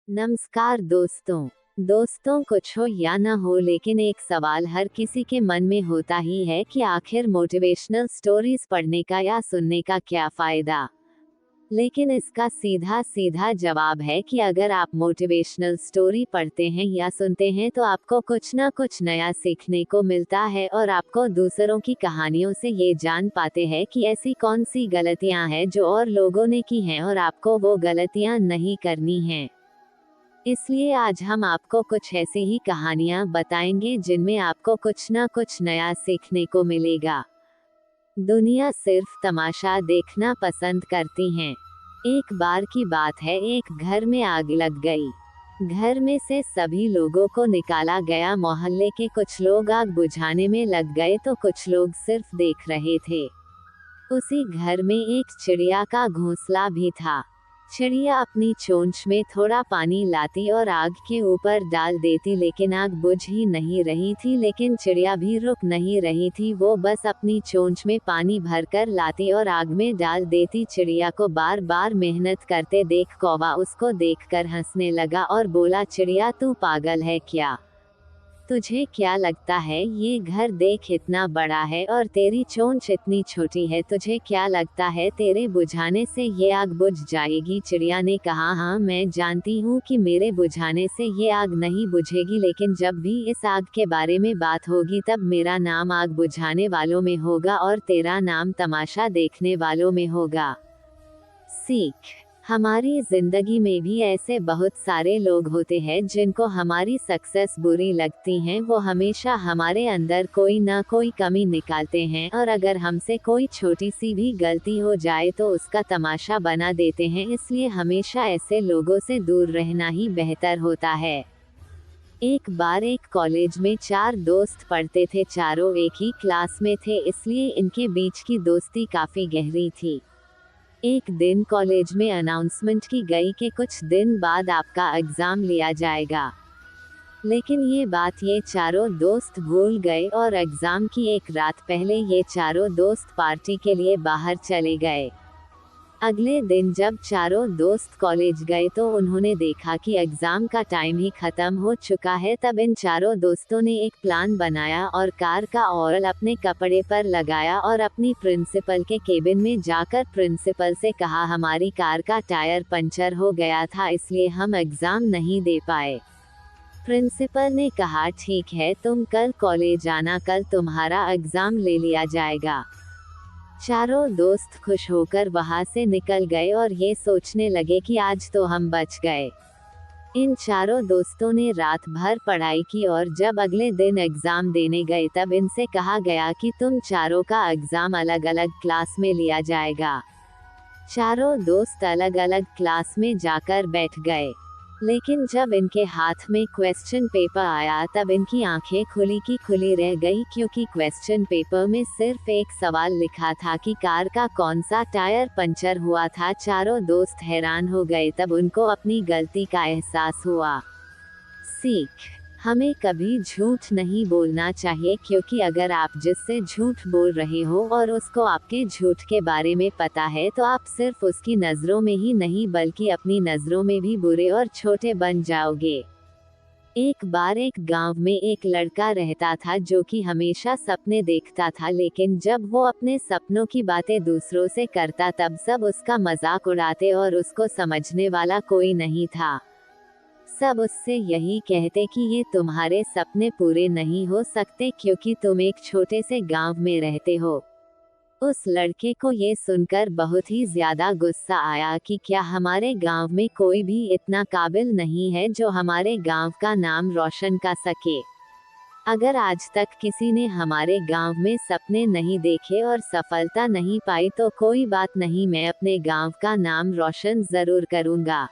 नमस्कार दोस्तों। दोस्तों, कुछ हो या ना हो लेकिन एक सवाल हर किसी के मन में होता ही है कि आखिर मोटिवेशनल स्टोरीज पढ़ने का या सुनने का क्या फायदा। लेकिन इसका सीधा सीधा जवाब है कि अगर आप मोटिवेशनल स्टोरी पढ़ते हैं या सुनते हैं तो आपको कुछ ना कुछ नया सीखने को मिलता है और आपको दूसरों की कहानियों से ये जान पाते हैं कि ऐसी कौन सी गलतियां हैं जो और लोगों ने की हैं और आपको वो गलतियां नहीं करनी हैं। इसलिए आज हम आपको कुछ ऐसी ही कहानियां बताएंगे जिनमें आपको कुछ ना कुछ नया सीखने को मिलेगा। दुनिया सिर्फ तमाशा देखना पसंद करती है। एक बार की बात है, एक घर में आग लग गई। घर में से सभी लोगों को निकाला गया। मोहल्ले के कुछ लोग आग बुझाने में लग गए तो कुछ लोग सिर्फ देख रहे थे। उसी घर में एक चिड़िया का घोंसला भी था। चिड़िया अपनी चोंच में थोड़ा पानी लाती और आग के ऊपर डाल देती, लेकिन आग बुझ ही नहीं रही थी। लेकिन चिड़िया भी रुक नहीं रही थी, वो बस अपनी चोंच में पानी भरकर लाती और आग में डाल देती। चिड़िया को बार बार मेहनत करते देख कौवा उसको देखकर हंसने लगा और बोला, चिड़िया तू पागल है क्या? तुझे क्या लगता है ये घर देख इतना बड़ा है और तेरी चोंच इतनी छोटी है, तुझे क्या लगता है तेरे बुझाने से ये आग बुझ जाएगी? चिड़िया ने कहा, हाँ मैं जानती हूँ कि मेरे बुझाने से ये आग नहीं बुझेगी, लेकिन जब भी इस आग के बारे में बात होगी तब मेरा नाम आग बुझाने वालों में होगा और तेरा नाम तमाशा देखने वालों में होगा। सीख। हमारी जिंदगी में भी ऐसे बहुत सारे लोग होते हैं जिनको हमारी सक्सेस बुरी लगती है। वो हमेशा हमारे अंदर कोई ना कोई कमी निकालते हैं और अगर हमसे कोई छोटी सी भी गलती हो जाए तो उसका तमाशा बना देते हैं। इसलिए हमेशा ऐसे लोगों से दूर रहना ही बेहतर होता है। एक बार एक कॉलेज में 4 दोस्त पढ़ते थे। चारों एक ही क्लास में थे, इसलिए इनके बीच की दोस्ती काफी गहरी थी। एक दिन कॉलेज में अनाउंसमेंट की गई कि कुछ दिन बाद आपका एग्जाम लिया जाएगा। लेकिन ये बात ये चारों दोस्त भूल गए और एग्जाम की एक रात पहले ये चारों दोस्त पार्टी के लिए बाहर चले गए। अगले दिन जब चारों दोस्त कॉलेज गए तो उन्होंने देखा कि एग्जाम का टाइम ही खत्म हो चुका है। तब इन चारों दोस्तों ने एक प्लान बनाया और कार का ऑयल अपने कपड़े पर लगाया और अपनी प्रिंसिपल के केबिन में जाकर प्रिंसिपल से कहा, हमारी कार का टायर पंचर हो गया था इसलिए हम एग्जाम नहीं दे पाए। प्रिंसिपल ने कहा, ठीक है तुम कल कॉलेज आना, कल तुम्हारा एग्जाम ले लिया जाएगा। चारों दोस्त खुश होकर वहां से निकल गए और ये सोचने लगे कि आज तो हम बच गए। इन चारों दोस्तों ने रात भर पढ़ाई की और जब अगले दिन एग्जाम देने गए तब इनसे कहा गया कि तुम चारों का एग्जाम अलग अलग क्लास में लिया जाएगा। चारों दोस्त अलग अलग क्लास में जाकर बैठ गए, लेकिन जब इनके हाथ में क्वेश्चन पेपर आया तब इनकी आंखें खुली की खुली रह गई, क्योंकि क्वेश्चन पेपर में सिर्फ एक सवाल लिखा था कि कार का कौन सा टायर पंचर हुआ था। चारों दोस्त हैरान हो गए, तब उनको अपनी गलती का एहसास हुआ। सीख। हमें कभी झूठ नहीं बोलना चाहिए, क्योंकि अगर आप जिससे झूठ बोल रहे हो और उसको आपके झूठ के बारे में पता है तो आप सिर्फ उसकी नज़रों में ही नहीं बल्कि अपनी नज़रों में भी बुरे और छोटे बन जाओगे। एक बार एक गांव में एक लड़का रहता था जो कि हमेशा सपने देखता था, लेकिन जब वो अपने सपनों की बातें दूसरों से करता तब सब उसका मजाक उड़ाते और उसको समझने वाला कोई नहीं था। सब उससे यही कहते कि ये तुम्हारे सपने पूरे नहीं हो सकते क्योंकि तुम एक छोटे से गांव में रहते हो। उस लड़के को ये सुनकर बहुत ही ज्यादा गुस्सा आया कि क्या हमारे गांव में कोई भी इतना काबिल नहीं है जो हमारे गांव का नाम रोशन कर सके। अगर आज तक किसी ने हमारे गांव में सपने नहीं देखे और सफलता नहीं पाई तो कोई बात नहीं, मैं अपने गांव का नाम रोशन जरूर करूंगा।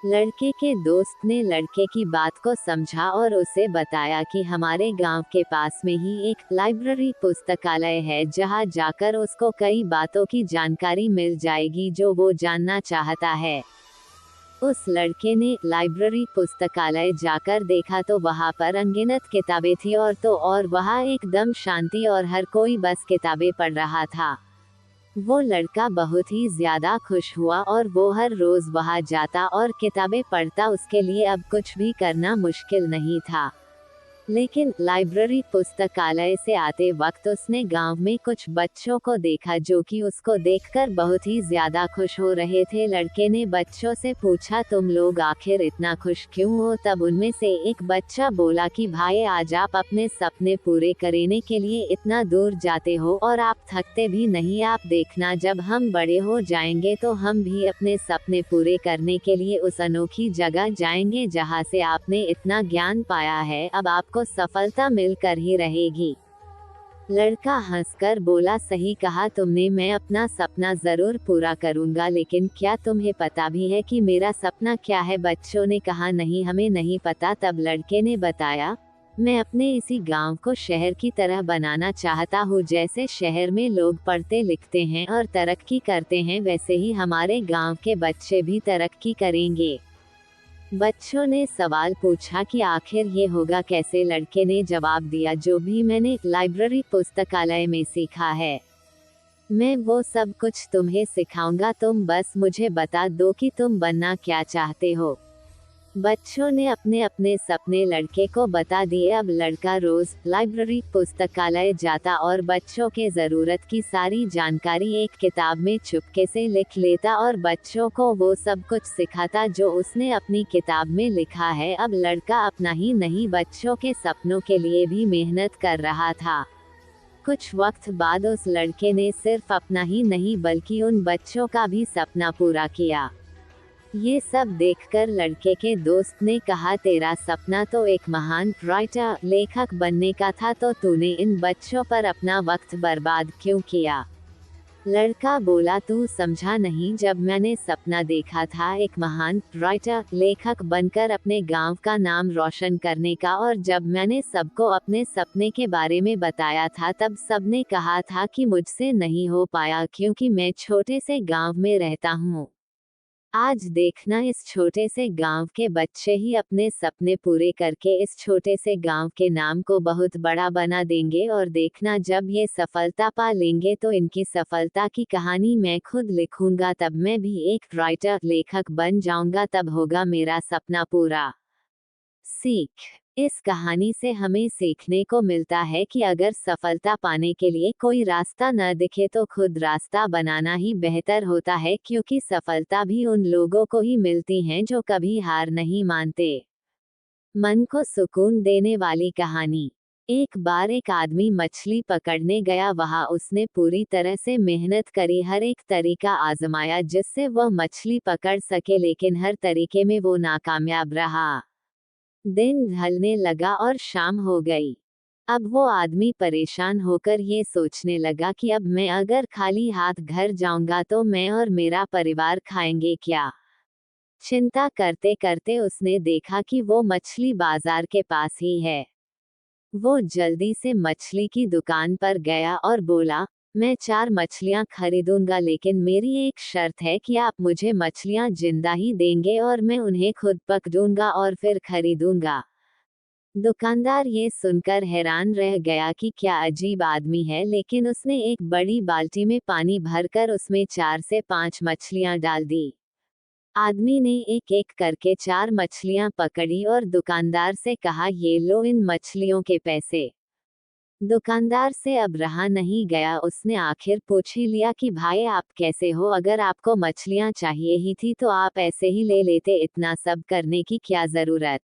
लड़के के दोस्त ने लड़के की बात को समझा और उसे बताया कि हमारे गांव के पास में ही एक लाइब्रेरी पुस्तकालय है जहां जाकर उसको कई बातों की जानकारी मिल जाएगी जो वो जानना चाहता है। उस लड़के ने लाइब्रेरी पुस्तकालय जाकर देखा तो वहां पर अनगिनत किताबें थी और वहां एकदम शांति और हर कोई बस किताबें पढ़ रहा था। वो लड़का बहुत ही ज्यादा खुश हुआ और वो हर रोज वहां जाता और किताबें पढ़ता। उसके लिए अब कुछ भी करना मुश्किल नहीं था। लेकिन लाइब्रेरी पुस्तकालय से आते वक्त उसने गांव में कुछ बच्चों को देखा जो कि उसको देखकर बहुत ही ज्यादा खुश हो रहे थे। लड़के ने बच्चों से पूछा, तुम लोग आखिर इतना खुश क्यों हो? तब उनमें से एक बच्चा बोला कि भाई, आज आप अपने सपने पूरे करने के लिए इतना दूर जाते हो और आप थकते भी नहीं। आप देखना, जब हम बड़े हो जाएंगे तो हम भी अपने सपने पूरे करने के लिए उस अनोखी जगह जाएंगे जहाँ से आपने इतना ज्ञान पाया है। अब आपको सफलता मिलकर ही रहेगी। लड़का हंसकर बोला, सही कहा तुमने, मैं अपना सपना जरूर पूरा करूंगा, लेकिन क्या तुम्हें पता भी है कि मेरा सपना क्या है? बच्चों ने कहा, नहीं, हमें नहीं पता। तब लड़के ने बताया, मैं अपने इसी गांव को शहर की तरह बनाना चाहता हूँ। जैसे शहर में लोग पढ़ते लिखते हैं और तरक्की करते हैं, वैसे ही हमारे गांव के बच्चे भी तरक्की करेंगे। बच्चों ने सवाल पूछा कि आखिर ये होगा कैसे? लड़के ने जवाब दिया, जो भी मैंने लाइब्रेरी पुस्तकालय में सीखा है, मैं वो सब कुछ तुम्हें सिखाऊंगा। तुम बस मुझे बता दो कि तुम बनना क्या चाहते हो। बच्चों ने अपने अपने सपने लड़के को बता दिए। अब लड़का रोज लाइब्रेरी पुस्तकालय जाता और बच्चों के जरूरत की सारी जानकारी एक किताब में चुपके से लिख लेता और बच्चों को वो सब कुछ सिखाता जो उसने अपनी किताब में लिखा है। अब लड़का अपना ही नहीं, बच्चों के सपनों के लिए भी मेहनत कर रहा था। कुछ वक्त बाद उस लड़के ने सिर्फ अपना ही नहीं बल्कि उन बच्चों का भी सपना पूरा किया। ये सब देखकर लड़के के दोस्त ने कहा, तेरा सपना तो एक महान राइटर, लेखक बनने का था, तो तूने इन बच्चों पर अपना वक्त बर्बाद क्यों किया? लड़का बोला, तू समझा नहीं, जब मैंने सपना देखा था एक महान राइटर, लेखक बनकर अपने गांव का नाम रोशन करने का, और जब मैंने सबको अपने सपने के बारे में बताया था तब सबने कहा था कि मुझसे नहीं हो पाया क्योंकि मैं छोटे से गांव में रहता हूँ। आज देखना, इस छोटे से गांव के बच्चे ही अपने सपने पूरे करके इस छोटे से गांव के नाम को बहुत बड़ा बना देंगे। और देखना, जब ये सफलता पा लेंगे तो इनकी सफलता की कहानी मैं खुद लिखूंगा। तब मैं भी एक राइटर, लेखक बन जाऊंगा। तब होगा मेरा सपना पूरा। सीख, इस कहानी से हमें सीखने को मिलता है कि अगर सफलता पाने के लिए कोई रास्ता न दिखे तो खुद रास्ता बनाना ही बेहतर होता है, क्योंकि सफलता भी उन लोगों को ही मिलती है जो कभी हार नहीं मानते। मन को सुकून देने वाली कहानी। एक बार एक आदमी मछली पकड़ने गया। वहां उसने पूरी तरह से मेहनत करी, हर एक तरीका आजमाया जिससे वह मछली पकड़ सके, लेकिन हर तरीके में वो नाकामयाब रहा। दिन ढलने लगा और शाम हो गई। अब वो आदमी परेशान होकर ये सोचने लगा कि अब मैं अगर खाली हाथ घर जाऊंगा तो मैं और मेरा परिवार खाएंगे क्या? चिंता करते करते उसने देखा कि वो मछली बाजार के पास ही है। वो जल्दी से मछली की दुकान पर गया और बोला, मैं 4 मछलियां खरीदूंगा, लेकिन मेरी एक शर्त है कि आप मुझे मछलियां जिंदा ही देंगे और मैं उन्हें खुद पकड़ूंगा और फिर खरीदूंगा। दुकानदार ये सुनकर हैरान रह गया कि क्या अजीब आदमी है, लेकिन उसने एक बड़ी बाल्टी में पानी भरकर उसमें 4 से 5 मछलियां डाल दी। आदमी ने एक एक करके 4 मछलियां पकड़ी और दुकानदार से कहा, ये लो इन मछलियों के पैसे। दुकानदार से अब रहा नहीं गया, उसने आखिर पूछ ही लिया कि भाई, आप कैसे हो? अगर आपको मछलियां चाहिए ही थी तो आप ऐसे ही ले लेते, इतना सब करने की क्या जरूरत?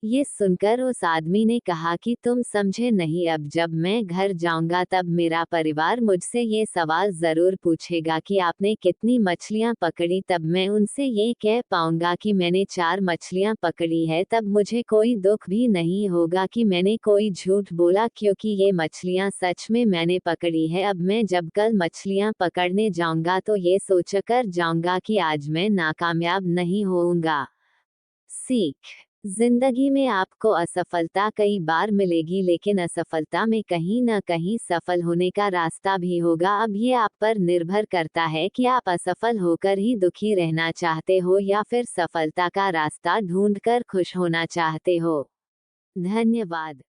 ये सुनकर उस आदमी ने कहा कि तुम समझे नहीं, अब जब मैं घर जाऊंगा तब मेरा परिवार मुझसे ये सवाल जरूर पूछेगा कि आपने कितनी मछलियां पकड़ी। तब मैं उनसे ये कह पाऊंगा कि मैंने 4 मछलियां पकड़ी है। तब मुझे कोई दुख भी नहीं होगा कि मैंने कोई झूठ बोला, क्योंकि ये मछलियां सच में मैंने पकड़ी है। अब मैं जब कल मछलियां पकड़ने जाऊंगा तो ये सोचकर जाऊंगा कि आज मैं नाकामयाब नहीं होऊंगा। सीख, जिंदगी में आपको असफलता कई बार मिलेगी, लेकिन असफलता में कहीं न कहीं सफल होने का रास्ता भी होगा। अब ये आप पर निर्भर करता है कि आप असफल होकर ही दुखी रहना चाहते हो या फिर सफलता का रास्ता ढूंढकर खुश होना चाहते हो। धन्यवाद।